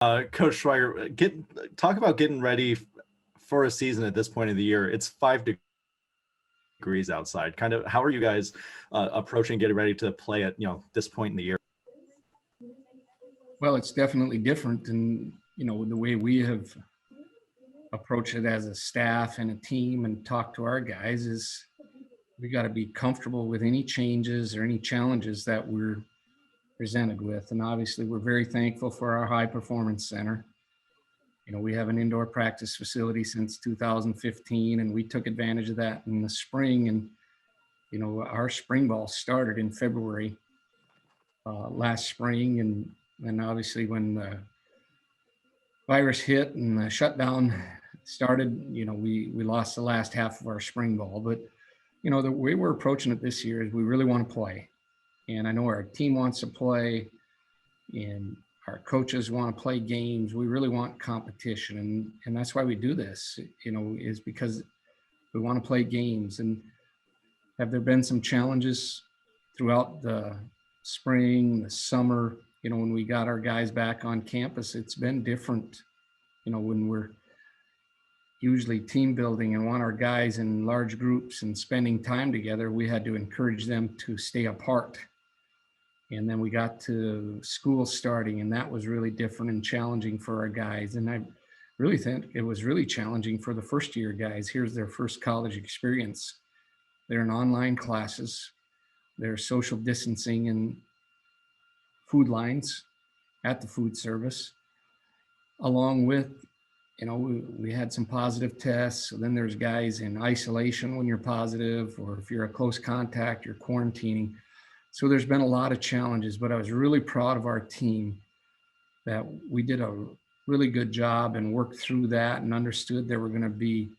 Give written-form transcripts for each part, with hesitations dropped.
Coach Schweigert, talk about getting ready for a season at this point of the year. It's 5 degrees outside. Kind of, how are you guys approaching getting ready to play at this point in the year? Well, it's definitely different than the way we have approached it as a staff and a team and talk to our guys. Is we got to be comfortable with any changes or any challenges that we're presented with. And obviously we're very thankful for our high performance center. We have an indoor practice facility since 2015, and we took advantage of that in the spring. And our spring ball started in February last spring, and obviously when the virus hit and the shutdown started, we lost the last half of our spring ball. But the way we're approaching it this year is we really want to play. And I know our team wants to play, and our coaches want to play games. We really want competition. And that's why we do this, is because we want to play games. And have there been some challenges throughout the spring, the summer, when we got our guys back on campus? It's been different, when we're usually team building and want our guys in large groups and spending time together, we had to encourage them to stay apart. And then we got to school starting, and that was really different and challenging for our guys. And I really think it was really challenging for the first year guys. Here's their first college experience. They're in online classes. They're social distancing in food lines at the food service, along with, we had some positive tests. So then there's guys in isolation when you're positive, or if you're a close contact, you're quarantining. So there's been a lot of challenges, but I was really proud of our team that we did a really good job and worked through that and understood there were going to be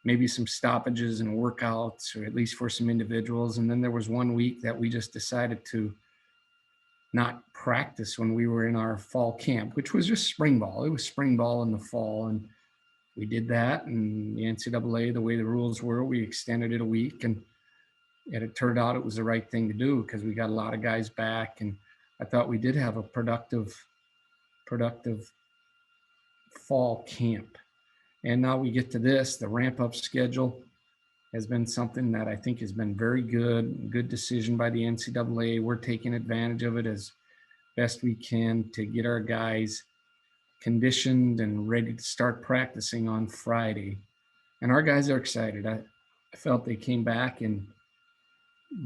maybe some stoppages and workouts, or at least for some individuals. And then there was 1 week that we just decided to not practice when we were in our fall camp, which was just spring ball. It was spring ball in the fall. And we did that, and the NCAA, the way the rules were, we extended it a week, and it turned out it was the right thing to do because we got a lot of guys back. And I thought we did have a productive fall camp. And now we get to this, the ramp up schedule has been something that I think has been very good decision by the NCAA. We're taking advantage of it as best we can to get our guys conditioned and ready to start practicing on Friday. And our guys are excited. I felt they came back in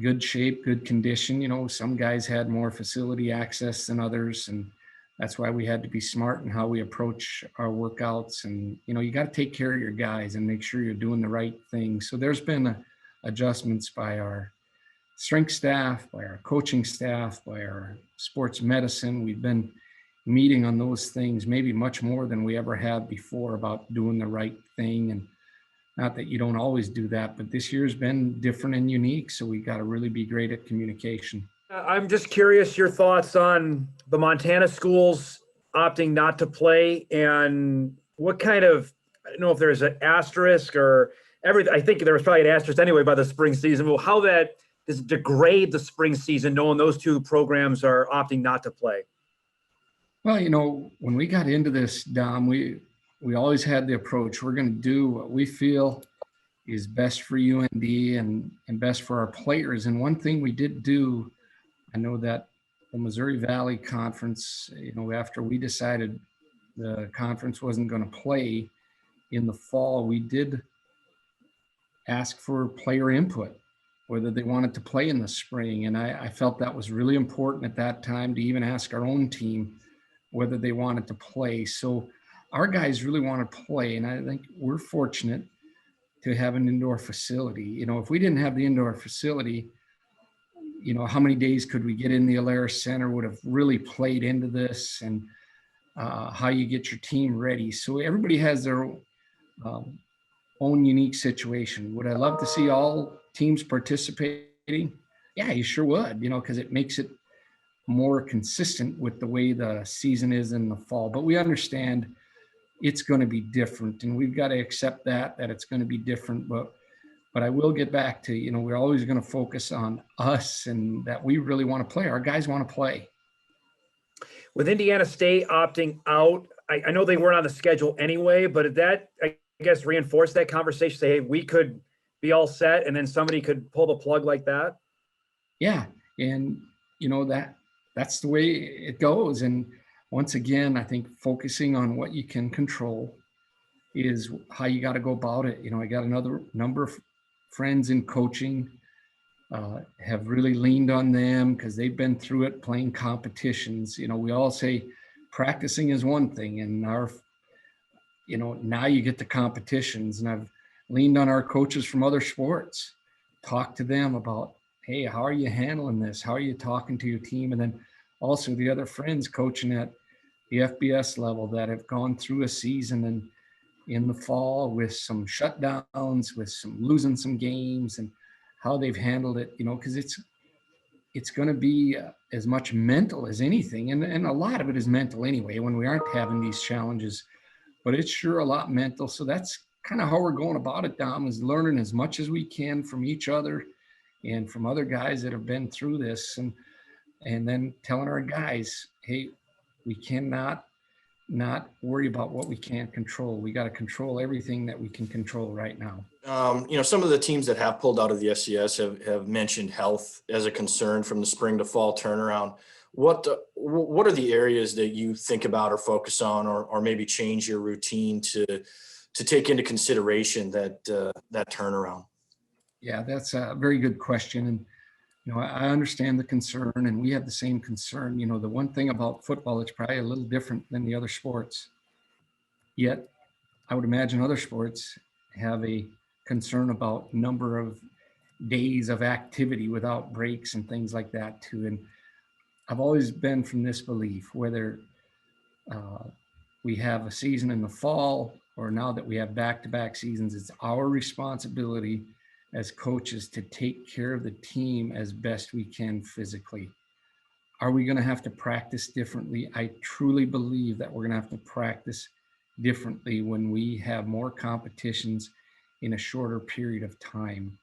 good shape, good condition. Some guys had more facility access than others, and that's why we had to be smart in how we approach our workouts. And, you got to take care of your guys and make sure you're doing the right thing. So there's been adjustments by our strength staff, by our coaching staff, by our sports medicine. We've been meeting on those things, maybe much more than we ever have before, about doing the right thing. And not that you don't always do that, but this year's been different and unique. So we got to really be great at communication. I'm just curious your thoughts on the Montana schools opting not to play, and what kind of, I don't know if there's an asterisk or everything. I think there was probably an asterisk anyway by the spring season. Well, how that does it degrade the spring season, knowing those two programs are opting not to play? Well, when we got into this, Dom, we always had the approach, we're going to do what we feel is best for UND and best for our players. And one thing we did do, I know that the Missouri Valley Conference, after we decided the conference wasn't going to play in the fall, we did ask for player input, whether they wanted to play in the spring. And I felt that was really important at that time to even ask our own team whether they wanted to play. So our guys really want to play. And I think we're fortunate to have an indoor facility. If we didn't have the indoor facility, how many days could we get in the Alaris Center would have really played into this, and how you get your team ready. So everybody has their own unique situation. Would I love to see all teams participating? Yeah, you sure would, because it makes it more consistent with the way the season is in the fall. But we understand it's going to be different, and we've got to accept that it's going to be different. But I will get back to, we're always going to focus on us and that we really want to play. Our guys want to play. with Indiana State opting out, I know they weren't on the schedule anyway, but did that, I guess, reinforce that conversation? Say, hey, we could be all set, and then somebody could pull the plug like that? Yeah. And, that's the way it goes. And once again, I think focusing on what you can control is how you got to go about it. I got another number of friends in coaching, have really leaned on them because they've been through it playing competitions. We all say practicing is one thing, and now you get the competitions. And I've leaned on our coaches from other sports, talked to them about, hey, how are you handling this? How are you talking to your team? And then also the other friends coaching at the FBS level that have gone through a season and in the fall with some shutdowns, with some losing some games, and how they've handled it, because it's going to be as much mental as anything. And a lot of it is mental anyway, when we aren't having these challenges, but it's sure a lot mental. So that's kind of how we're going about it, Dom, is learning as much as we can from each other and from other guys that have been through this. And then telling our guys, hey, we cannot not worry about what we can't control. We got to control everything that we can control right now. Some of the teams that have pulled out of the FCS have mentioned health as a concern from the spring to fall turnaround. What are the areas that you think about or focus on, or maybe change your routine to take into consideration that turnaround? Yeah, that's a very good question. And I understand the concern, and we have the same concern. The one thing about football, it's probably a little different than the other sports. Yet, I would imagine other sports have a concern about number of days of activity without breaks and things like that too. And I've always been from this belief, whether we have a season in the fall or now that we have back-to-back seasons, it's our responsibility as coaches to take care of the team as best we can physically. Are we going to have to practice differently? I truly believe that we're going to have to practice differently when we have more competitions in a shorter period of time.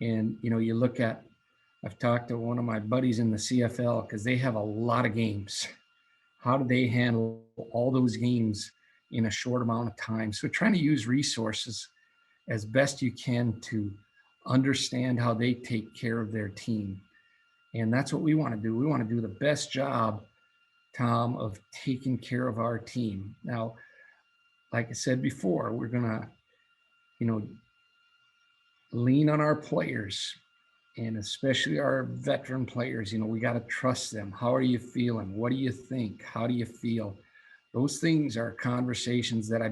And, you look at, I've talked to one of my buddies in the CFL because they have a lot of games. How do they handle all those games in a short amount of time? So trying to use resources as best you can to understand how they take care of their team. And that's what we want to do. We want to do the best job, Tom, of taking care of our team. Now, like I said before, we're going to, lean on our players, and especially our veteran players. We got to trust them. How are you feeling? What do you think? How do you feel? Those things are conversations that I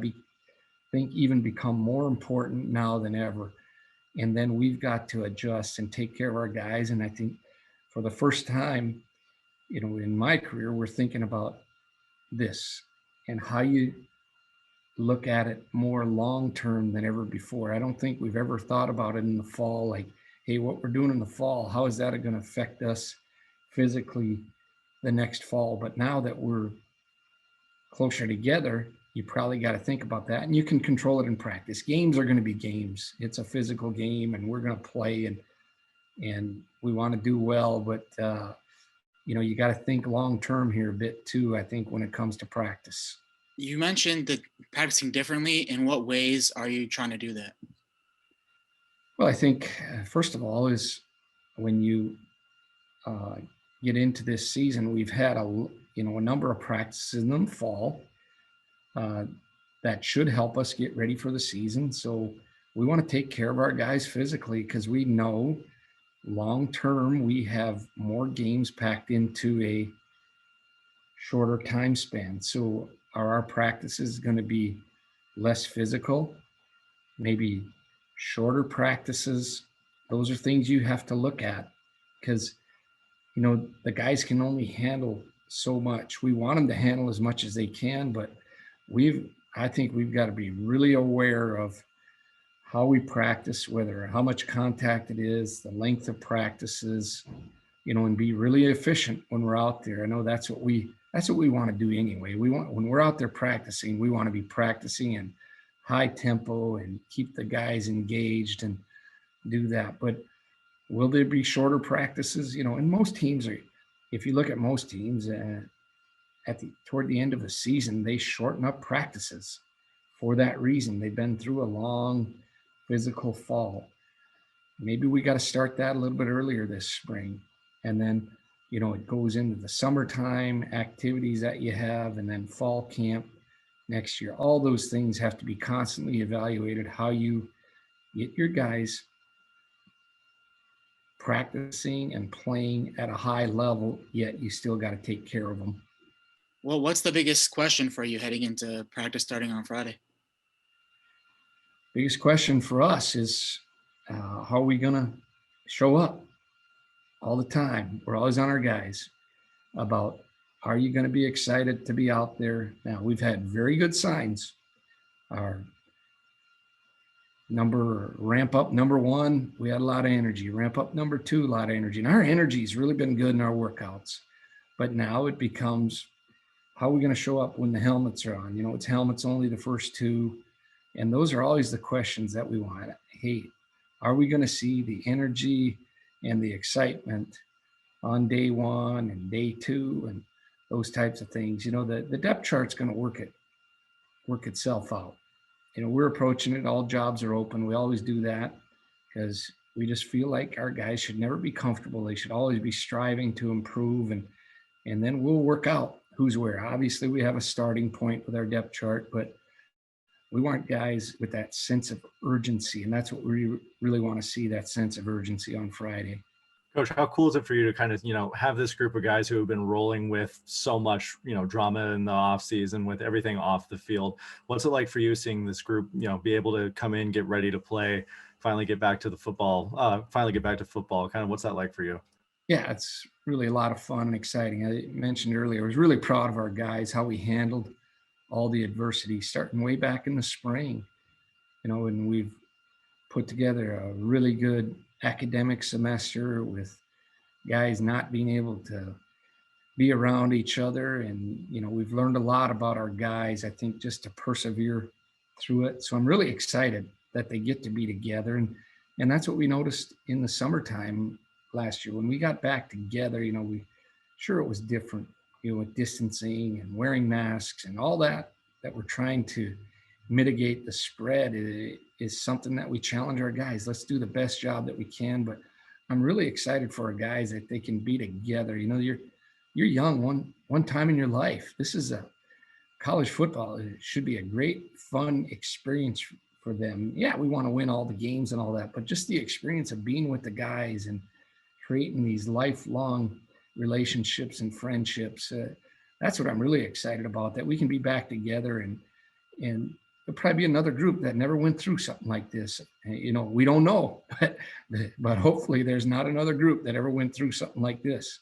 think even become more important now than ever. And then we've got to adjust and take care of our guys. And I think for the first time, in my career, we're thinking about this and how you look at it more long-term than ever before. I don't think we've ever thought about it in the fall, like, hey, what we're doing in the fall, how is that going to affect us physically the next fall? But now that we're closer together, you probably got to think about that, and you can control it in practice. Games are going to be games. It's a physical game, and we're going to play, and we want to do well. But you got to think long term here a bit too, I think, when it comes to practice. You mentioned that practicing differently. In what ways are you trying to do that? Well, I think first of all is when you get into this season, we've had a number of practices in the fall that should help us get ready for the season. So we want to take care of our guys physically because we know long-term we have more games packed into a shorter time span. So are our practices going to be less physical, maybe shorter practices? Those are things you have to look at because, the guys can only handle so much. We want them to handle as much as they can, but I think we've got to be really aware of how we practice, how much contact it is, the length of practices, and be really efficient when we're out there. I know that's what we want to do anyway. When we're out there practicing, we want to be practicing in high tempo and keep the guys engaged and do that. But will there be shorter practices? And most teams if you look at most teams, toward the end of the season, they shorten up practices for that reason. They've been through a long physical fall. Maybe we got to start that a little bit earlier this spring. And then, it goes into the summertime activities that you have, and then fall camp next year. All those things have to be constantly evaluated, how you get your guys practicing and playing at a high level, yet you still got to take care of them. Well, what's the biggest question for you heading into practice starting on Friday? Biggest question for us is how are we going to show up all the time? We're always on our guys about, are you going to be excited to be out there? Now, we've had very good signs. Our ramp up number 1, we had a lot of energy. Ramp up number 2, a lot of energy. And our energy's really been good in our workouts. But now it becomes, how are we going to show up when the helmets are on? It's helmets only the first 2. And those are always the questions that we want. Hey, are we going to see the energy and the excitement on day 1 and day 2 and those types of things? The depth chart's going to work itself out. We're approaching it. All jobs are open. We always do that because we just feel like our guys should never be comfortable. They should always be striving to improve, and then we'll work out who's where. Obviously, we have a starting point with our depth chart, but we want guys with that sense of urgency, and that's what we really want to see, that sense of urgency on Friday. Coach, how cool is it for you to kind of, have this group of guys who have been rolling with so much, drama in the off season with everything off the field? What's it like for you seeing this group, be able to come in, get ready to play, finally get back to football? Kind of what's that like for you? Yeah, it's really a lot of fun and exciting. I mentioned earlier, I was really proud of our guys, how we handled all the adversity starting way back in the spring, and we've put together a really good academic semester with guys not being able to be around each other. And, we've learned a lot about our guys, I think, just to persevere through it. So I'm really excited that they get to be together. And that's what we noticed in the summertime last year when we got back together. It was different, with distancing and wearing masks and all that we're trying to mitigate the spread is something that we challenge our guys. Let's do the best job that we can. But I'm really excited for our guys that they can be together. You're young one time in your life. This is a college football. It should be a great, fun experience for them. Yeah, we want to win all the games and all that, but just the experience of being with the guys and creating these lifelong relationships and friendships. That's what I'm really excited about, that we can be back together, and there'll probably be another group that never went through something like this. We don't know, but hopefully there's not another group that ever went through something like this.